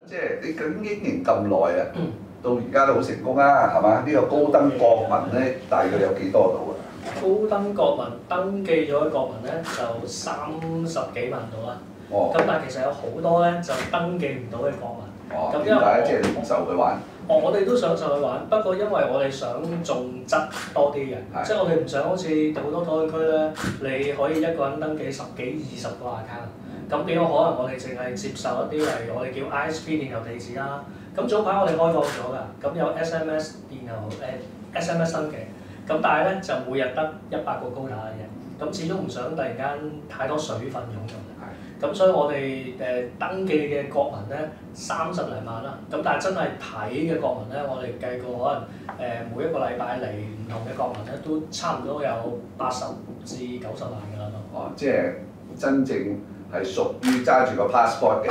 即係你究竟經營咁耐啊，到而家都好成功啊，係嘛？呢個高登國民咧，大概有幾多度啊？高登國民登記咗嘅國民咧就30幾萬度啦。哦。咁但係其實有好多咧就登記唔到嘅國民。哦。咁點解？即係你唔受佢玩？我哋都想上去玩，不過因為我哋想重質多啲嘅，即係我哋唔想好似好多討論區咧，你可以一個人登記10幾20個 account， 咁變咗可能我哋淨係接受一啲例如我哋叫 ISP 電郵地址啦。咁早排我哋開放咗㗎，咁有 SMS 電郵SMS 登記，咁但係咧就每日得100個quota嘅啫，咁始終唔想突然間太多水分湧入。咁所以我哋登記嘅國民咧30零萬啦，咁但係真係睇嘅國民咧，我哋計過可能每一個禮拜嚟唔同嘅國民咧，都差唔多有80至90萬㗎啦都。哦，即係真正係屬於揸住個 passport 嘅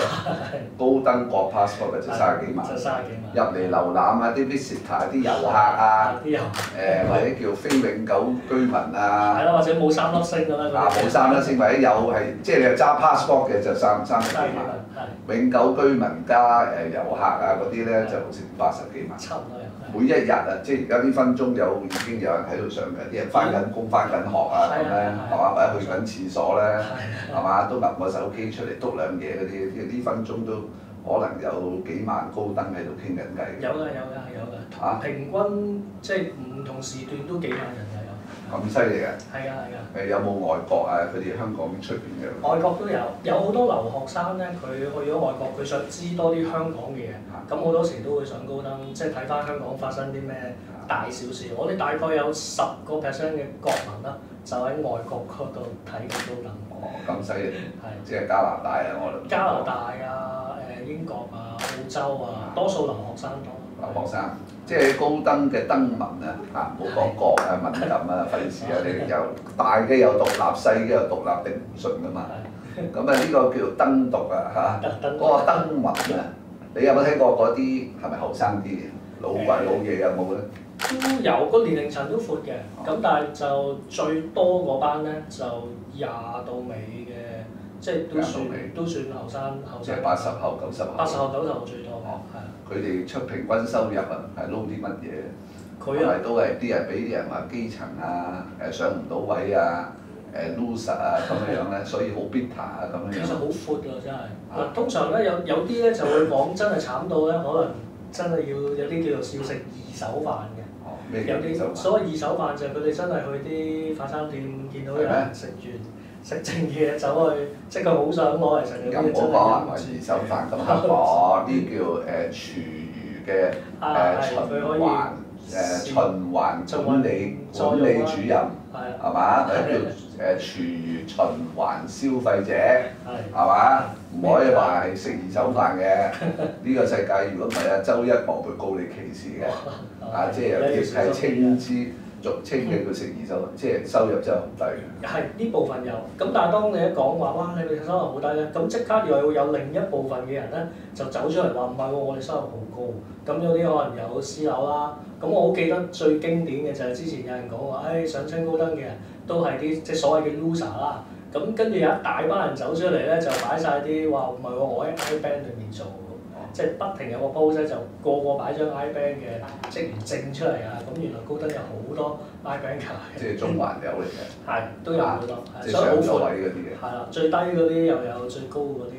高登國 passport 嘅就30幾萬。就30幾萬。入嚟瀏覽啊，啲 visitor 啲遊客啊，或者叫非永久居民啊。係咯，或者冇3粒星㗎啦。啊，冇3粒星，或者有係即係你係揸 passport 嘅就30幾萬。永久居民加遊客啊嗰啲咧就成80幾萬。差唔多有。每一日啊，即係而家呢分鐘已經有人喺度上嘅，啲人翻緊工、翻緊學啊咁咧，係嘛？或者去緊廁所咧，係嘛？都揼個手機出嚟篤兩嘢嗰啲，即係呢分鐘都可能有幾萬高登喺度傾緊偈。有㗎。嚇！平均即係唔同時段都幾萬人㗎有。咁犀利嘅？係㗎。有冇外國啊？佢哋香港出邊嘅？外國都有好多留學生咧，佢去咗外國，佢想知多啲香港嘅嘢，咁好多時都會上高登，即係睇翻香港發生啲咩大小事。我哋大概有10%嘅國民啦，就喺外國嗰度睇緊高登。哦，咁犀利！係。即係加拿大啊，我諗。加拿大啊，英國啊，澳洲啊，多數留學生多。留學生，即係高登嘅登文啊，唔好講國啊、敏感啊、費事啊，你有大嘅有獨立，細嘅有獨立定唔順噶嘛。咁啊呢個叫做登讀啊嚇，嗰個登文啊，你有冇聽過嗰啲係咪後生啲老嘢有冇咧？都有，個年齡層都闊嘅，咁但係就最多嗰班咧就20到尾嘅，即係都算後生。即係80後90後。80後90後最多嘅，係。佢哋出平均收入啊，係撈啲乜嘢？佢係都係啲人俾啲人話基層啊，上唔到位啊，loser 啊咁樣咧，所以好 bitter 啊咁樣。其實好闊㗎真係。嗱，通常咧有啲咧就會講真係慘到咧，可能真係要有啲叫做少食二手飯嘅。哦，咩有啲所謂二手飯就係佢哋真係去啲快餐店見到有人食剩嘢走去，即係佢好想攞嚟食嗰啲真係。咁我講係二手飯咁樣講，啲叫廚餘嘅循環管理主任係嘛？或者叫廚餘循環消費者係嘛？唔可以話係食二手飯嘅。呢個世界如果唔係啊，周一望會告你歧視嘅。啊，即係亦係稱之俗稱嘅叫食二手，即係收入真係好低嘅。係呢部分有，咁但係當你一講話哇，你哋收入好低咧，咁即刻又有另一部分嘅人咧就走出嚟話唔係喎，我哋收入好高。咁有啲可能有私樓啦，咁我好記得最經典嘅就係之前有人講話，上清高登嘅人都係啲即係所謂嘅 loser 啦。咁跟住有一大班人走出嚟咧，就擺晒啲話唔係喎，我喺 iBank 裏面做。即係不停有個 post 咧，就個擺張 iBank 嘅職員證出嚟啊！咁原來高登有好多 iBank 卡嘅。即係中環有嚟嘅。係都有好多，即係上咗位嗰啲嘅。係啦，最低嗰啲又有，最高嗰啲